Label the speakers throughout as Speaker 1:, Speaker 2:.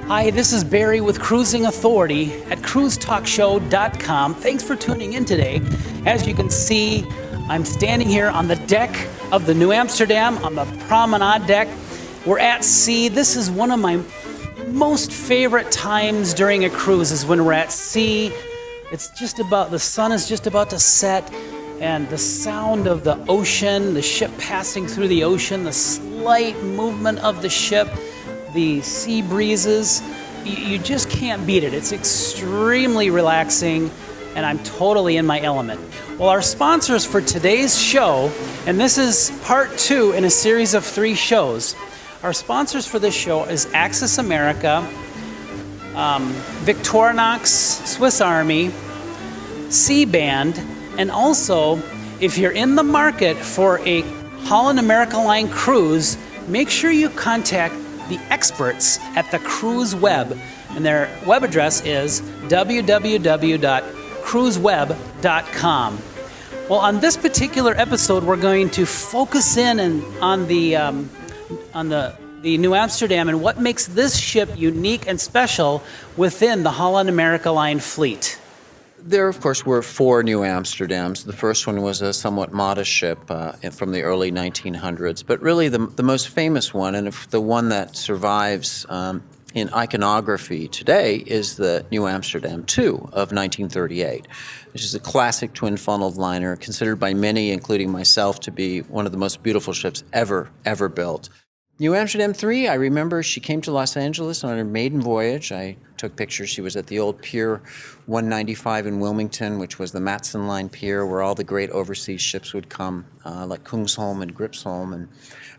Speaker 1: Hi, this is Barry with Cruising Authority at cruisetalkshow.com. Thanks for tuning in today. As you can see, I'm standing here on the deck of the Nieuw Amsterdam, on the promenade deck. We're at sea. This is one of my most favorite times during a cruise is when we're at sea. It's just about, the sun is just about to set, and the sound of the ocean, the ship passing through the ocean, the slight movement of the ship, the sea breezes, you just can't beat it. It's extremely relaxing, and I'm totally in my element. Well, our sponsors for today's show, and this is part 2 in a series of 3 shows. Our sponsors for this show is Axis America, Victorinox, Swiss Army, C-Band, and also, if you're in the market for a Holland America Line cruise, make sure you contact the experts at the Cruise Web, and their web address is www.cruiseweb.com. Well, on this particular episode, we're going to focus in on the Nieuw Amsterdam and what makes this ship unique and special within the Holland America Line fleet.
Speaker 2: There, of course, were 4 Nieuw Amsterdams. The first one was a somewhat modest ship from the early 1900s. But really the most famous one, and the one that survives in iconography today, is the Nieuw Amsterdam II of 1938, which is a classic twin-funneled liner, considered by many, including myself, to be one of the most beautiful ships ever built. Nieuw Amsterdam III, I remember she came to Los Angeles on her maiden voyage. I took pictures. She was at the old Pier 195 in Wilmington, which was the Matson Line pier where all the great overseas ships would come, like Kungsholm and Gripsholm. And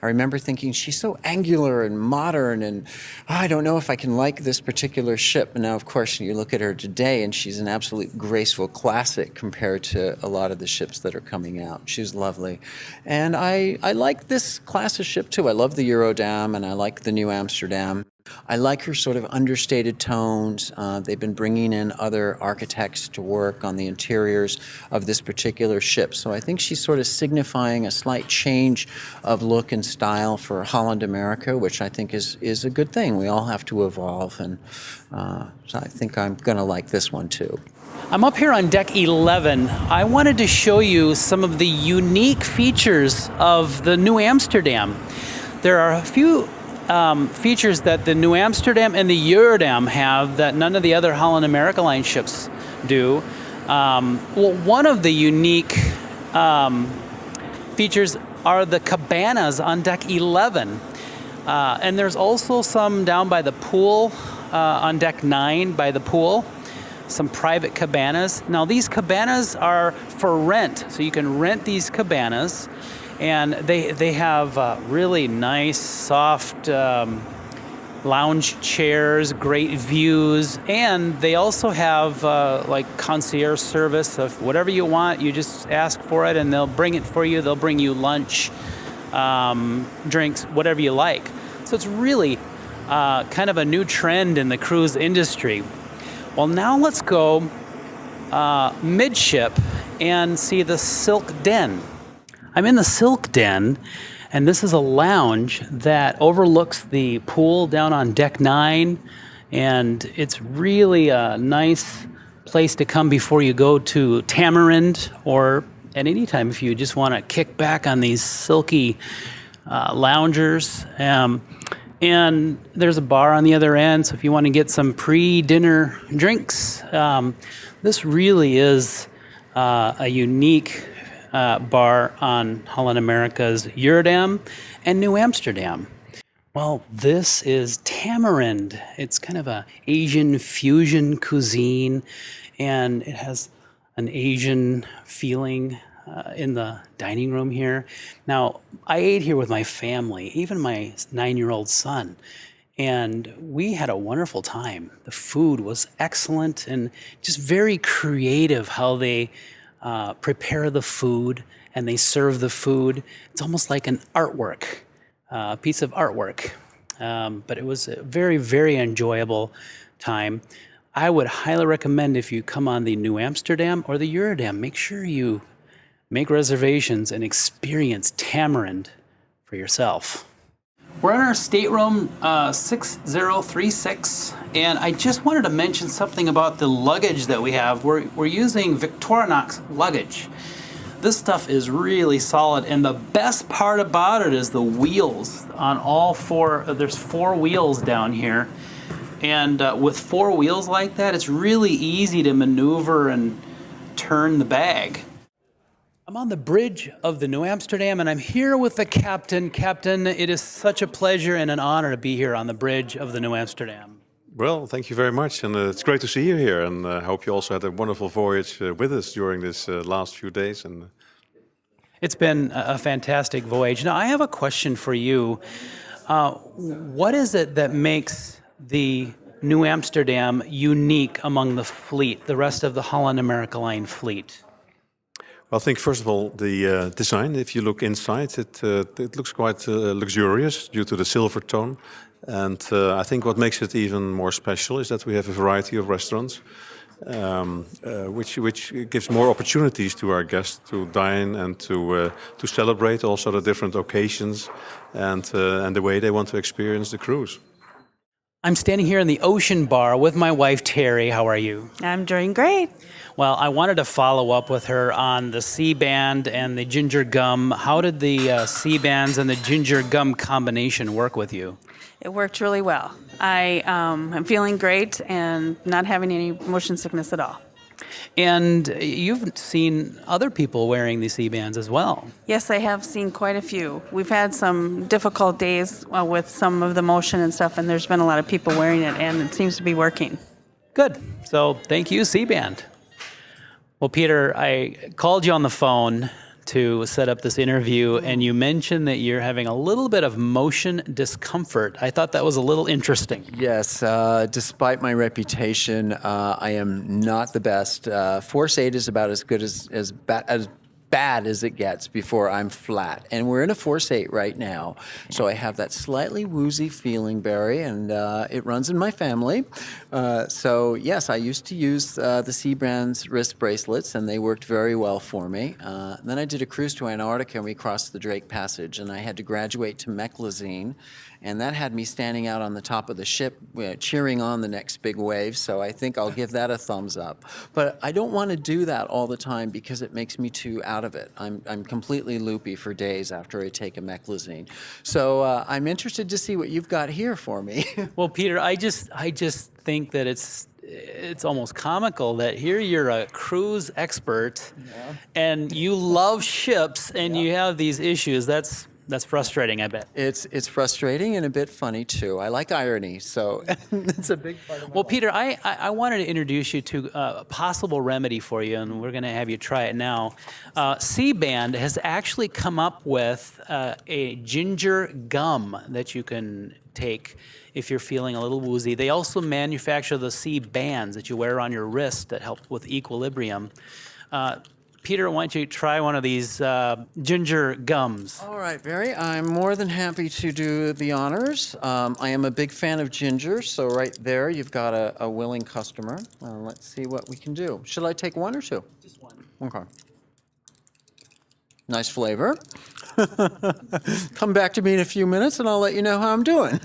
Speaker 2: I remember thinking, she's so angular and modern, and I don't know if I can like this particular ship. And now, of course, you look at her today, and she's an absolute graceful classic compared to a lot of the ships that are coming out. She's lovely. And I like this class of ship, too. I love the Eurodam, and I like the Nieuw Amsterdam. I like her sort of understated tones. They've been bringing in other architects to work on the interiors of this particular ship. So I think she's sort of signifying a slight change of look and style for Holland America, which I think is a good thing. We all have to evolve, and so I think I'm going to like this one too.
Speaker 1: I'm up here on deck 11. I wanted to show you some of the unique features of the Nieuw Amsterdam. There are a few features that the Nieuw Amsterdam and the Eurodam have that none of the other Holland America Line ships do. Well, one of the unique features are the cabanas on deck 11. And there's also some down by the pool, on deck 9 by the pool, some private cabanas. Now, these cabanas are for rent, so you can rent these cabanas. And they have really nice, soft lounge chairs, great views, and they also have like concierge service of whatever you want. You just ask for it, and they'll bring it for you. They'll bring you lunch, drinks, whatever you like. So it's really kind of a new trend in the cruise industry. Well, now let's go midship and see the Silk Den. I'm in the Silk Den, and this is a lounge that overlooks the pool down on deck 9, and it's really a nice place to come before you go to Tamarind, or at any time if you just want to kick back on these silky loungers. And there's a bar on the other end, so if you want to get some pre-dinner drinks, this really is a unique bar on Holland America's Eurodam and Nieuw Amsterdam. Well, this is Tamarind. It's kind of a Asian fusion cuisine, and it has an Asian feeling in the dining room here. Now, I ate here with my family, even my 9-year-old son, and we had a wonderful time. The food was excellent and just very creative how they prepare the food and they serve the food. It's almost like an artwork, a piece of artwork. But it was a very, very enjoyable time. I would highly recommend if you come on the Nieuw Amsterdam or the Eurodam, make sure you make reservations and experience Tamarind for yourself. We're in our stateroom 6036, and I just wanted to mention something about the luggage that we have. We're using Victorinox luggage. This stuff is really solid, and the best part about it is the wheels on all four. There's 4 wheels down here, and with 4 wheels like that, it's really easy to maneuver and turn the bag. I'm on the bridge of the Nieuw Amsterdam, and I'm here with the captain. Captain, it is such a pleasure and an honor to be here on the bridge of the Nieuw Amsterdam.
Speaker 3: Well, thank you very much, and it's great to see you here, and I hope you also had a wonderful voyage with us during this last few days. And
Speaker 1: It's been a fantastic voyage. Now, I have a question for you. What is it that makes the Nieuw Amsterdam unique among the fleet, the rest of the Holland America Line fleet?
Speaker 3: Well, I think first of all the design. If you look inside, it looks quite luxurious due to the silver tone. And I think what makes it even more special is that we have a variety of restaurants, which gives more opportunities to our guests to dine and to celebrate also the different occasions and the way they want to experience the cruise.
Speaker 1: I'm standing here in the Ocean Bar with my wife, Terry. How are you?
Speaker 4: I'm doing great.
Speaker 1: Well, I wanted to follow up with her on the sea band and the ginger gum. How did the sea bands and the ginger gum combination work with you?
Speaker 4: It worked really well. I am feeling great and not having any motion sickness at all.
Speaker 1: And you've seen other people wearing the sea bands as well.
Speaker 4: Yes, I have seen quite a few. We've had some difficult days with some of the motion and stuff, and there's been a lot of people wearing it, and it seems to be working.
Speaker 1: Good. So thank you, sea band. Well, Peter, I called you on the phone to set up this interview, and you mentioned that you're having a little bit of motion discomfort. I thought that was a little interesting.
Speaker 2: Yes, despite my reputation, I am not the best. Force 8 is about as good as bad as it gets before I'm flat. And we're in a Force 8 right now. So I have that slightly woozy feeling, Barry, and it runs in my family. So yes, I used to use the Sea-Brand's wrist bracelets, and they worked very well for me. Then I did a cruise to Antarctica, and we crossed the Drake Passage, and I had to graduate to Mechlizine. And that had me standing out on the top of the ship, cheering on the next big wave. So I think I'll give that a thumbs up. But I don't want to do that all the time because it makes me too out of it. I'm completely loopy for days after I take a Mechlizine. So I'm interested to see what you've got here for me.
Speaker 1: Well, Peter, I just think that it's almost comical that here you're a cruise expert, and you love ships, and you have these issues. That's frustrating, I bet.
Speaker 2: It's frustrating and a bit funny, too. I like irony, so it's a big part of my
Speaker 1: Well,
Speaker 2: life.
Speaker 1: Peter, I wanted to introduce you to a possible remedy for you, and we're going to have you try it now. C-Band has actually come up with a ginger gum that you can take if you're feeling a little woozy. They also manufacture the C-Bands that you wear on your wrist that help with equilibrium. Peter, why don't you try one of these ginger gums?
Speaker 2: All right, Barry, I'm more than happy to do the honors. I am a big fan of ginger, so right there you've got a willing customer. Let's see what we can do. Should I take one or two?
Speaker 1: Just one.
Speaker 2: Okay. Nice flavor. Come back to me in a few minutes and I'll let you know how I'm doing.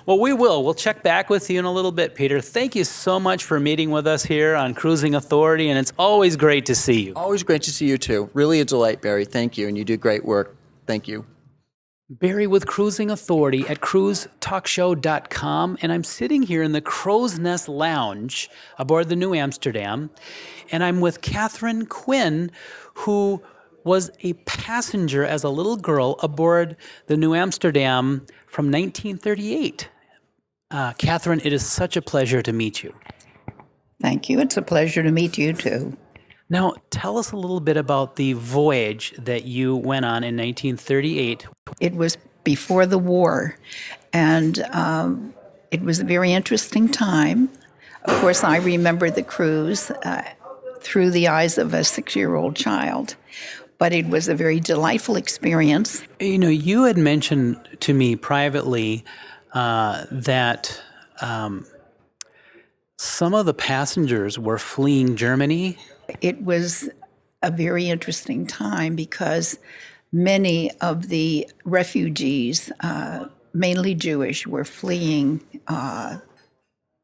Speaker 1: Well, we will. We'll check back with you in a little bit, Peter. Thank you so much for meeting with us here on Cruising Authority, and it's always great to see you.
Speaker 2: Always great to see you, too. Really a delight, Barry. Thank you, and you do great work. Thank you.
Speaker 1: Barry with Cruising Authority at cruisetalkshow.com, and I'm sitting here in the Crow's Nest Lounge aboard the Nieuw Amsterdam, and I'm with Kathryn Quinn, who was a passenger as a little girl aboard the Nieuw Amsterdam from 1938. Kathryn, it is such a pleasure to meet you.
Speaker 5: Thank you. It's a pleasure to meet you, too.
Speaker 1: Now, tell us a little bit about the voyage that you went on in 1938.
Speaker 5: It was before the war, and it was a very interesting time. Of course, I remember the cruise through the eyes of a 6-year-old child, but it was a very delightful experience.
Speaker 1: You know, you had mentioned to me privately that some of the passengers were fleeing Germany.
Speaker 5: It was a very interesting time because many of the refugees, mainly Jewish, were fleeing the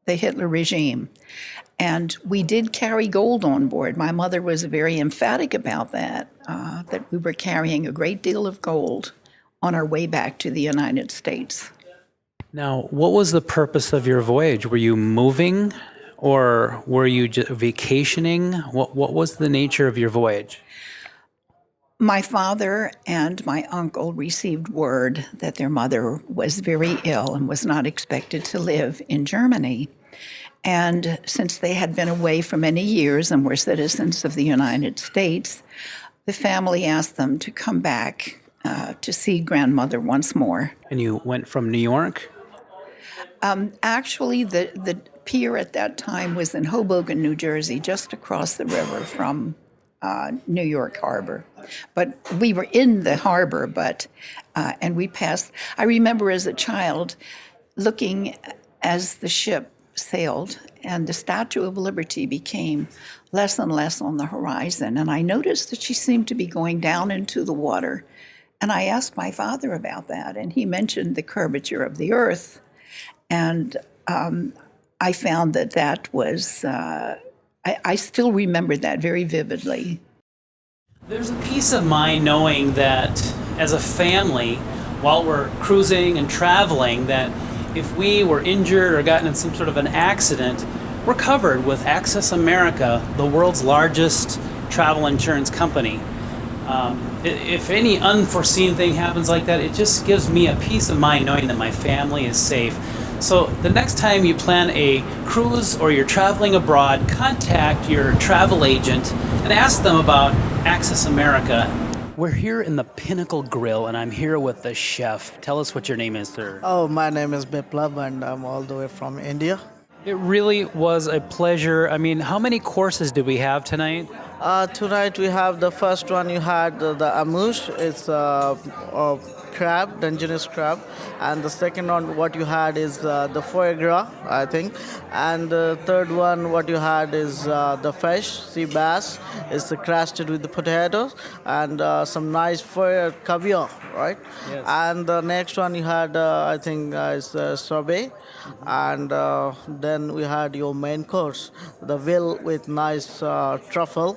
Speaker 5: Hitler regime. And we did carry gold on board. My mother was very emphatic about that, that we were carrying a great deal of gold on our way back to the United States.
Speaker 1: Now, what was the purpose of your voyage? Were you moving or were you just vacationing? What was the nature of your voyage?
Speaker 5: My father and my uncle received word that their mother was very ill and was not expected to live in Germany. And since they had been away for many years and were citizens of the United States, the family asked them to come back to see grandmother once more.
Speaker 1: And you went from New York?
Speaker 5: Actually, the pier at that time was in Hoboken, New Jersey, just across the river from New York Harbor. But we were in the harbor, and we passed. I remember as a child looking as the ship sailed and the Statue of Liberty became less and less on the horizon. And I noticed that she seemed to be going down into the water. And I asked my father about that, and he mentioned the curvature of the earth. And I found that was, I still remember that very vividly.
Speaker 1: There's a peace of mind knowing that as a family, while we're cruising and traveling, that if we were injured or gotten in some sort of an accident, we're covered with Access America, the world's largest travel insurance company. If any unforeseen thing happens like that, it just gives me a peace of mind knowing that my family is safe. So the next time you plan a cruise or you're traveling abroad, contact your travel agent and ask them about Access America. We're here in the Pinnacle Grill, and I'm here with the chef. Tell us what your name is, sir.
Speaker 6: Oh, my name is Biplav, and I'm all the way from India.
Speaker 1: It really was a pleasure. I mean, how many courses do we have tonight?
Speaker 6: Tonight we have the first one. You had the amuse. It's a crab, Dungeness crab, and the second one what you had is the foie gras, I think, and the third one what you had is the fish, sea bass. It's crusted with the potatoes and some nice foie caviar, right?
Speaker 1: Yes.
Speaker 6: And the next one you had I think is sorbet, and then we had your main course, the veal with nice truffle,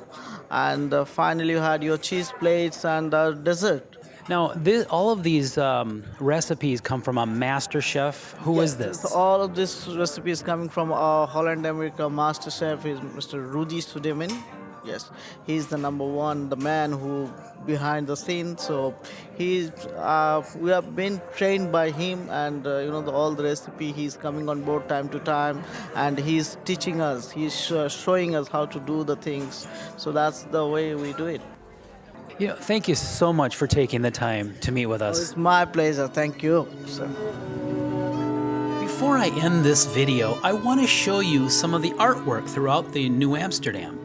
Speaker 6: and finally you had your cheese plates and dessert.
Speaker 1: Now, all of these recipes come from a master chef. Who is this?
Speaker 6: So all of this recipes coming from our Holland America master chef is Mr. Rudy Sudemin. Yes, he's the number one, the man who behind the scenes. So we have been trained by him, and all the recipe. He's coming on board time to time, and he's teaching us. He's showing us how to do the things. So that's the way we do it.
Speaker 1: Thank you so much for taking the time to meet with us.
Speaker 6: It's my pleasure. Thank you, sir.
Speaker 1: Before I end this video, I want to show you some of the artwork throughout the Nieuw Amsterdam.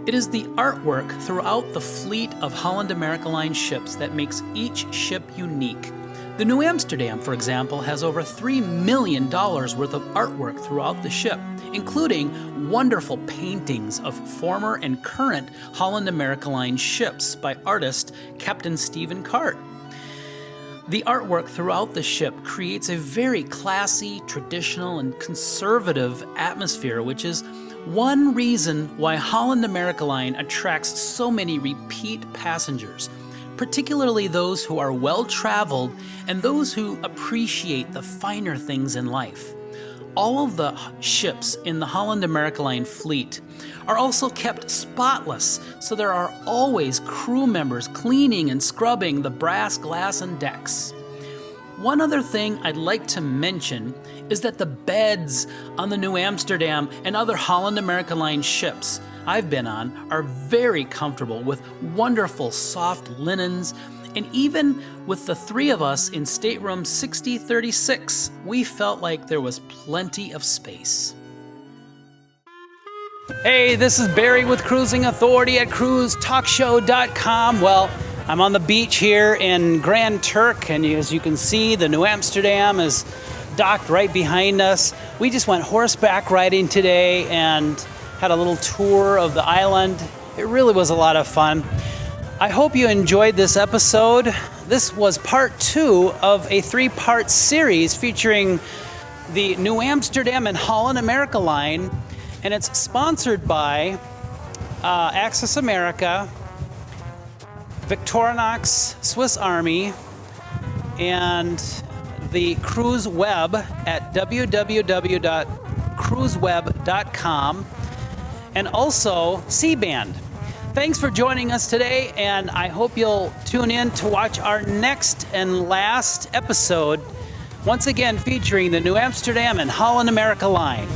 Speaker 1: It is the artwork throughout the fleet of Holland America Line ships that makes each ship unique. The Nieuw Amsterdam, for example, has over $3 million worth of artwork throughout the ship, including wonderful paintings of former and current Holland America Line ships by artist Captain Stephen Cart. The artwork throughout the ship creates a very classy, traditional, and conservative atmosphere, which is one reason why Holland America Line attracts so many repeat passengers, particularly those who are well-traveled and those who appreciate the finer things in life. All of the ships in the Holland America Line fleet are also kept spotless, so there are always crew members cleaning and scrubbing the brass, glass, and decks. One other thing I'd like to mention is that the beds on the Nieuw Amsterdam and other Holland America Line ships, I've been on are very comfortable with wonderful soft linens, and even with the three of us in stateroom 6036, we felt like there was plenty of space. Hey, this is Barry with Cruising Authority at cruisetalkshow.com. Well, I'm on the beach here in Grand Turk, and as you can see, the Nieuw Amsterdam is docked right behind us. We just went horseback riding today and had a little tour of the island. It really was a lot of fun. I hope you enjoyed this episode. This was part 2 of a 3-part series featuring the Nieuw Amsterdam and Holland America line, and it's sponsored by Access America, Victorinox, Swiss Army, and the Cruise Web at www.cruiseweb.com, and also C-Band. Thanks for joining us today, and I hope you'll tune in to watch our next and last episode, once again featuring the Nieuw Amsterdam and Holland America line.